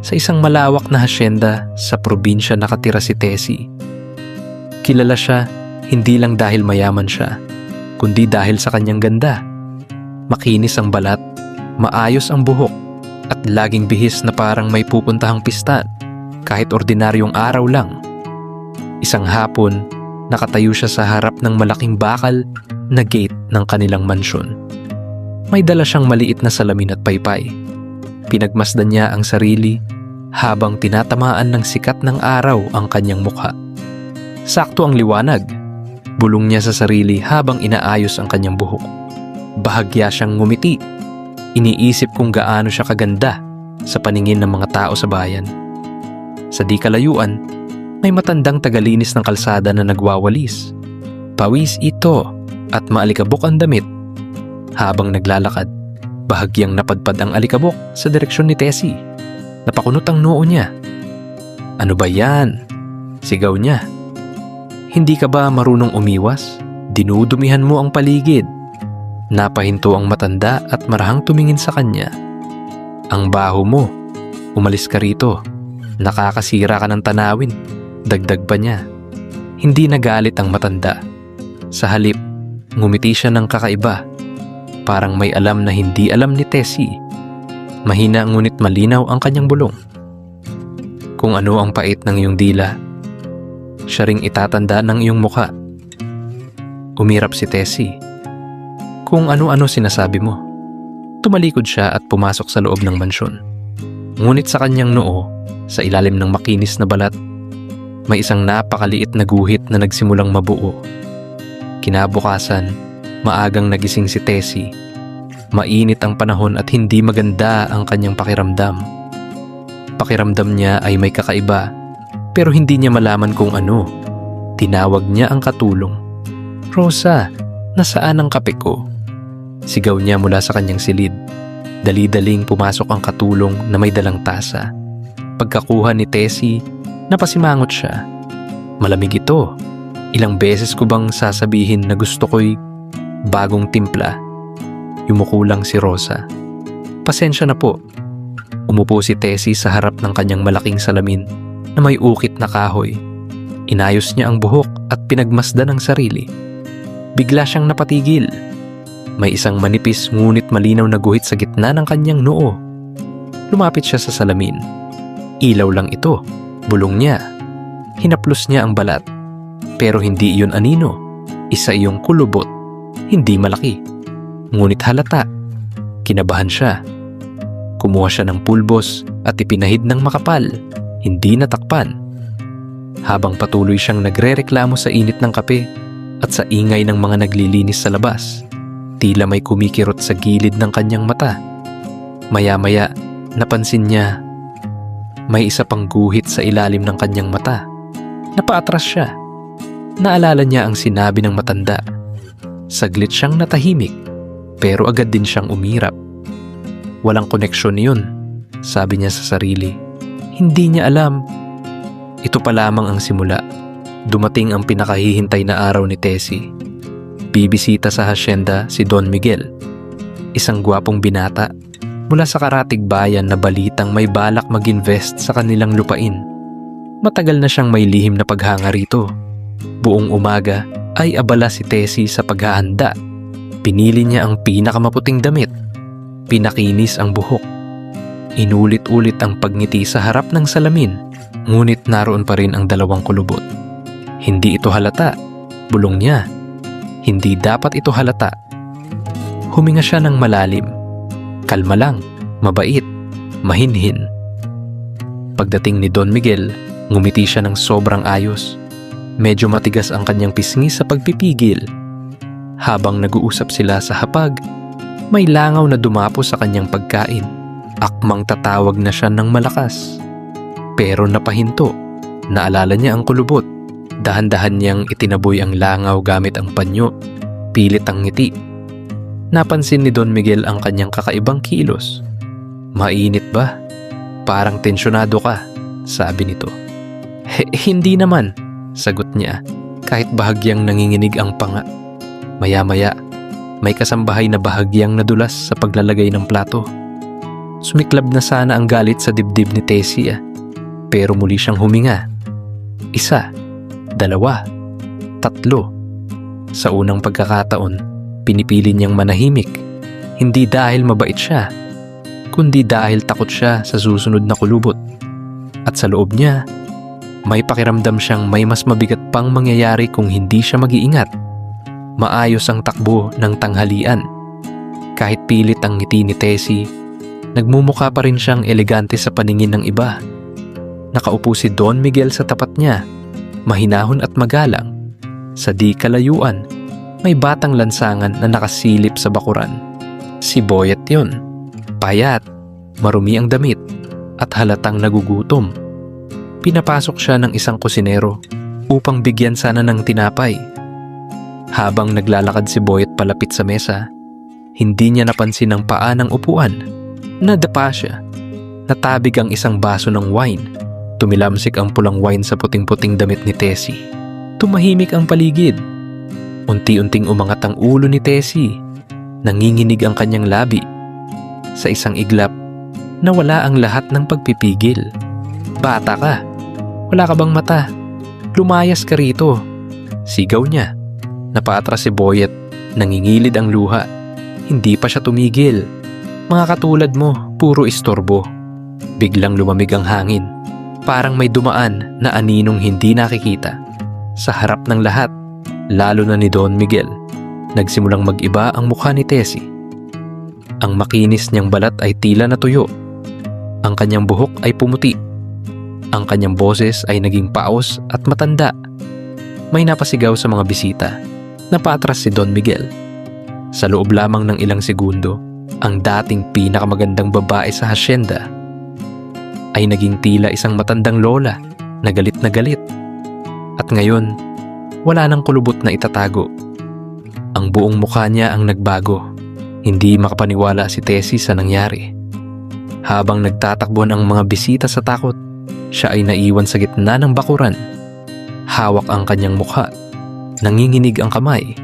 Sa isang malawak na hasyenda sa probinsya nakatira si Tessie. Kilala siya hindi lang dahil mayaman siya, kundi dahil sa kanyang ganda. Makinis ang balat, maayos ang buhok, at laging bihis na parang may pupuntahang pista kahit ordinaryong araw lang. Isang hapon, nakatayo siya sa harap ng malaking bakal na gate ng kanilang mansyon. May dala siyang maliit na salamin at paypay. Pinagmasdan niya ang sarili habang tinatamaan ng sikat ng araw ang kanyang mukha. Sakto ang liwanag. Bulong niya sa sarili habang inaayos ang kanyang buhok. Bahagya siyang ngumiti. Iniisip kung gaano siya kaganda sa paningin ng mga tao sa bayan. Sa di kalayuan, may matandang tagalinis ng kalsada na nagwawalis. Pawis ito at maalikabok ang damit. Habang naglalakad, bahagyang napadpad ang alikabok sa direksyon ni Tessie. Napakunot ang noo niya. "Ano ba yan?" sigaw niya. "Hindi ka ba marunong umiwas? Dinudumihan mo ang paligid." Napahinto ang matanda at marahang tumingin sa kanya. "Ang baho mo. Umalis ka rito. Nakakasira ka ng tanawin." Dagdag pa niya. Hindi nagalit ang matanda. Sa halip, ngumiti siya ng kakaiba. Parang may alam na hindi alam ni Tessie. Mahina ngunit malinaw ang kanyang bulong. "Kung ano ang pait ng iyong dila, siya ring itatanda ng iyong mukha." Umirap si Tessie. "Kung ano-ano sinasabi mo." Tumalikod siya at pumasok sa loob ng mansyon. Ngunit sa kanyang noo, sa ilalim ng makinis na balat, may isang napakaliit na guhit na nagsimulang mabuo. Kinabukasan, maagang nagising si Tessie. Mainit ang panahon at hindi maganda ang kanyang pakiramdam. Pakiramdam niya ay may kakaiba, pero hindi niya malaman kung ano. Tinawag niya ang katulong. "Rosa, nasaan ang kape ko?" Sigaw niya mula sa kanyang silid. Dali-daling pumasok ang katulong na may dalang tasa. Pagkakuha ni Tessie, napasimangot siya. "Malamig ito. Ilang beses ko bang sasabihin na gusto ko'y bagong timpla?" Yumuko lang si Rosa. "Pasensya na po." Umupo si Tessie sa harap ng kanyang malaking salamin na may ukit na kahoy. Inayos niya ang buhok at pinagmasdan ang sarili. Bigla siyang napatigil. May isang manipis ngunit malinaw na guhit sa gitna ng kanyang noo. Lumapit siya sa salamin. "Ilaw lang ito," bulong niya. Hinaplos niya ang balat. Pero hindi iyon anino. Isa iyong kulubot. Hindi malaki. Ngunit halata. Kinabahan siya. Kumuha siya ng pulbos at ipinahid ng makapal. Hindi natakpan. Habang patuloy siyang nagrereklamo sa init ng kape at sa ingay ng mga naglilinis sa labas, tila may kumikirot sa gilid ng kanyang mata. Maya-maya, napansin niya may isa pang guhit sa ilalim ng kanyang mata. Napaatras siya. Naalala niya ang sinabi ng matanda. Saglit siyang natahimik, pero agad din siyang umirap. Walang koneksyon yun, sabi niya sa sarili. Hindi niya alam. Ito pa lamang ang simula. Dumating ang pinakahihintay na araw ni Tessie. Bibisita sa hasyenda si Don Miguel, isang gwapong binata mula sa karatig bayan na balitang may balak mag-invest sa kanilang lupain. Matagal na siyang may lihim na paghanga rito. Buong umaga ay abala si Tessie sa paghahanda. Pinili niya ang pinakamaputing damit. Pinakinis ang buhok. Inulit-ulit ang pagngiti sa harap ng salamin, ngunit naroon pa rin ang dalawang kulubot. Hindi ito halata, bulong niya. Hindi dapat ito halata. Huminga siya ng malalim. Kalma lang, mabait, mahinhin. Pagdating ni Don Miguel, ngumiti siya ng sobrang ayos. Medyo matigas ang kanyang pisngi sa pagpipigil. Habang nag-uusap sila sa hapag, may langaw na dumapo sa kanyang pagkain. Akmang tatawag na siya ng malakas. Pero napahinto. Naalala niya ang kulubot. Dahan-dahan niyang itinaboy ang langaw gamit ang panyo. Pilit ang ngiti. Napansin ni Don Miguel ang kanyang kakaibang kilos. Mainit ba? Parang tensyonado ka, sabi nito. Hindi naman, sagot niya, kahit bahagyang nanginginig ang panga. Maya-maya, may kasambahay na bahagyang nadulas sa paglalagay ng plato. Sumiklab na sana ang galit sa dibdib ni Tessie pero muli siyang huminga. 1, 2, 3. Sa unang pagkakataon, pinipili niyang manahimik. Hindi dahil mabait siya, kundi dahil takot siya sa susunod na kulubot. At sa loob niya, may pakiramdam siyang may mas mabigat pang mangyayari kung hindi siya mag-iingat. Maayos ang takbo ng tanghalian. Kahit pilit ang ngiti ni Tessie, nagmumukha pa rin siyang elegante sa paningin ng iba. Nakaupo si Don Miguel sa tapat niya, mahinahon at magalang. Sa di kalayuan, may batang lansangan na nakasilip sa bakuran. Si Boyet yun. Payat, marumi ang damit, at halatang nagugutom. Pinapasok siya ng isang kusinero upang bigyan sana ng tinapay. Habang naglalakad si Boyet palapit sa mesa, hindi niya napansin ang paa ng upuan. Nadapa siya. Natabig ang isang baso ng wine. Tumilamsik ang pulang wine sa puting-puting damit ni Tessie. Tumahimik ang paligid. Unti-unting umangat ang ulo ni Tessie. Nanginginig ang kanyang labi. Sa isang iglap, nawala ang lahat ng pagpipigil. Bata ka. Wala ka bang mata? Lumayas ka rito. Sigaw niya. Napaatras si Boyet. Nangingilid ang luha. Hindi pa siya tumigil. Mga katulad mo, puro istorbo. Biglang lumamig ang hangin. Parang may dumaan na aninong hindi nakikita. Sa harap ng lahat, lalo na ni Don Miguel, nagsimulang mag-iba ang mukha ni Tessie. Ang makinis niyang balat ay tila natuyo. Ang kanyang buhok ay pumuti. Ang kanyang boses ay naging paos at matanda. May napasigaw sa mga bisita. Napaatras si Don Miguel. Sa loob lamang ng ilang segundo, ang dating pinakamagandang babae sa hasyenda ay naging tila isang matandang lola na galit na galit. At ngayon, wala nang kulubot na itatago. Ang buong mukha niya ang nagbago. Hindi makapaniwala si Tessie sa nangyari. Habang nagtatakbuhan ang mga bisita sa takot, siya ay naiwan sa gitna ng bakuran. Hawak ang kanyang mukha. Nanginginig ang kamay.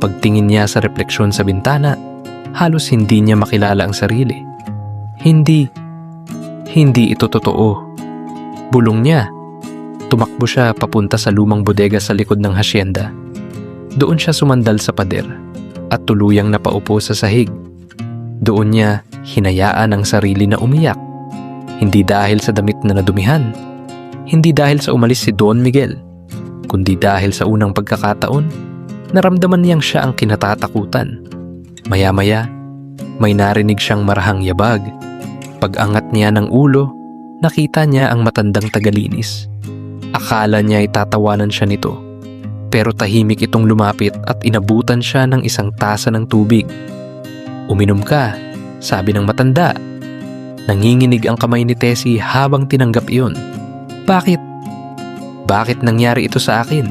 Pagtingin niya sa refleksyon sa bintana, halos hindi niya makilala ang sarili. Hindi ito totoo. Bulong niya. Tumakbo siya papunta sa lumang bodega sa likod ng hasyenda. Doon siya sumandal sa pader at tuluyang napaupo sa sahig. Doon niya hinayaan ang sarili na umiyak. Hindi dahil sa damit na nadumihan. Hindi dahil sa umalis si Don Miguel. Kundi dahil sa unang pagkakataon, naramdaman niyang siya ang kinatatakutan. Maya-maya, may narinig siyang marahang yabag. Pag-angat niya ng ulo, nakita niya ang matandang tagalinis. Akala niya ay tatawanan siya nito. Pero tahimik itong lumapit at inabutan siya ng isang tasa ng tubig. "Uminom ka," sabi ng matanda. Nanginginig ang kamay ni Tessie habang tinanggap iyon. Bakit? Bakit nangyari ito sa akin?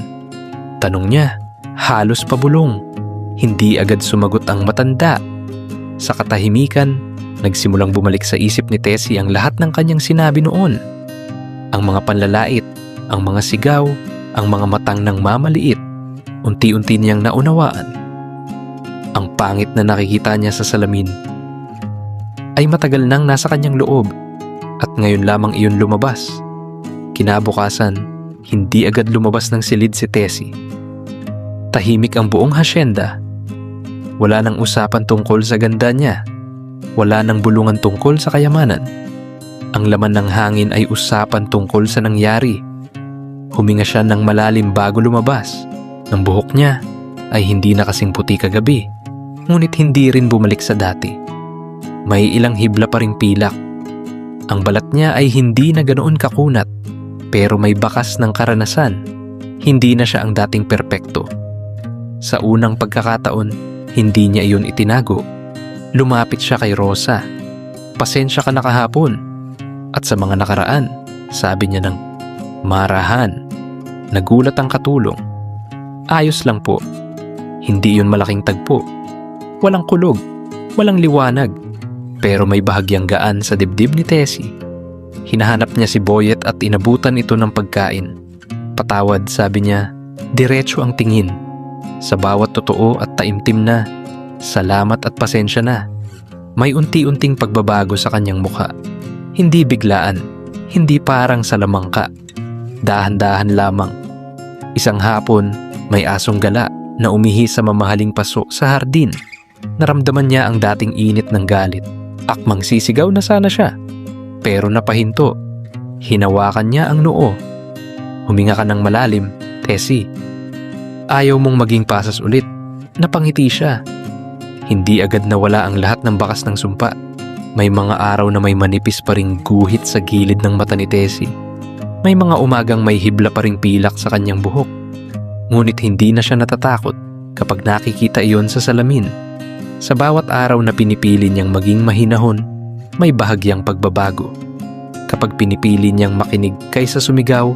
Tanong niya, halos pabulong. Hindi agad sumagot ang matanda. Sa katahimikan, nagsimulang bumalik sa isip ni Tessie ang lahat ng kanyang sinabi noon. Ang mga panlalait, ang mga sigaw, ang mga matang ng mamaliit. Unti-unti niyang naunawaan. Ang pangit na nakikita niya sa salamin ay matagal nang nasa kanyang loob at ngayon lamang iyon lumabas. Kinabukasan, hindi agad lumabas ng silid si Tessie. Tahimik ang buong hasyenda. Wala nang usapan tungkol sa ganda niya. Wala nang bulungan tungkol sa kayamanan. Ang laman ng hangin ay usapan tungkol sa nangyari. Huminga siya ng malalim bago lumabas. Ang buhok niya ay hindi na kasing puti kagabi, ngunit hindi rin bumalik sa dati. May ilang hibla pa ring pilak. Ang balat niya ay hindi na ganoon kakunat, pero may bakas ng karanasan. Hindi na siya ang dating perpekto. Sa unang pagkakataon, hindi niya iyon itinago. Lumapit siya kay Rosa. "Pasensya ka na kahapon." At sa mga nakaraan, sabi niya ng marahan. Nagulat ang katulong. "Ayos lang po." Hindi iyon malaking tagpo. Walang kulog, walang liwanag, pero may bahagyang gaan sa dibdib ni Tessie. Hinahanap niya si Boyet at inabutan ito ng pagkain. "Patawad," sabi niya. Diretso ang tingin. Sa bawat totoo at taimtim na, "Salamat at pasensya na." May unti-unting pagbabago sa kanyang mukha. Hindi biglaan, hindi parang sa lamangka. Dahan-dahan lamang. Isang hapon, may asong gala na umihi sa mamahaling paso sa hardin. Naramdaman niya ang dating init ng galit. Akmang sisigaw na sana siya. Pero napahinto. Hinawakan niya ang noo. Huminga ka ng malalim, Tessie. Ayaw mong maging pasas ulit. Napangiti siya. Hindi agad nawala ang lahat ng bakas ng sumpa. May mga araw na may manipis pa ring guhit sa gilid ng mata ni Tessie. May mga umagang may hibla pa ring pilak sa kanyang buhok. Ngunit hindi na siya natatakot kapag nakikita iyon sa salamin. Sa bawat araw na pinipili niyang maging mahinahon, may bahagyang pagbabago. Kapag pinipili niyang makinig kaysa sumigaw,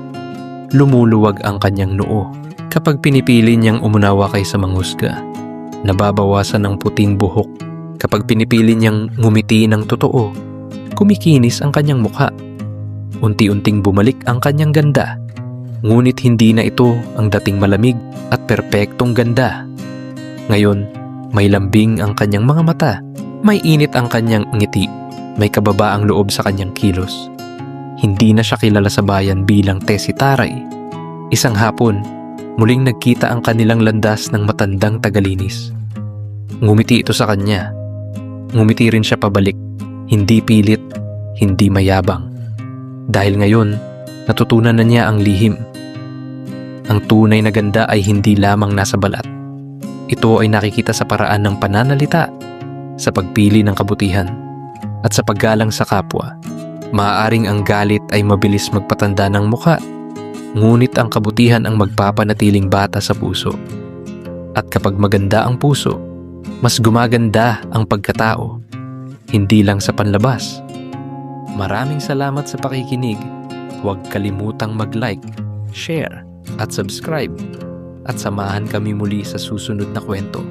lumuluwag ang kanyang noo. Kapag pinipili niyang umunawa kaysa manghusga, nababawasan ang puting buhok. Kapag pinipili niyang ngumiti ng totoo, kumikinis ang kanyang mukha. Unti-unting bumalik ang kanyang ganda. Ngunit hindi na ito ang dating malamig at perpektong ganda. Ngayon, may lambing ang kanyang mga mata. May init ang kanyang ngiti. May kababaang loob sa kanyang kilos. Hindi na siya kilala sa bayan bilang Tessie Taray. Isang hapon, muling nagkita ang kanilang landas ng matandang tagalinis. Ngumiti ito sa kanya. Ngumiti rin siya pabalik. Hindi pilit, hindi mayabang. Dahil ngayon, natutunan na niya ang lihim. Ang tunay na ganda ay hindi lamang nasa balat. Ito ay nakikita sa paraan ng pananalita, sa pagpili ng kabutihan, at sa paggalang sa kapwa. Maaaring ang galit ay mabilis magpatanda ng mukha, ngunit ang kabutihan ang magpapanatiling bata sa puso. At kapag maganda ang puso, mas gumaganda ang pagkatao, hindi lang sa panlabas. Maraming salamat sa pakikinig. Huwag kalimutang mag-like, share, at subscribe. At samahan kami muli sa susunod na kwento.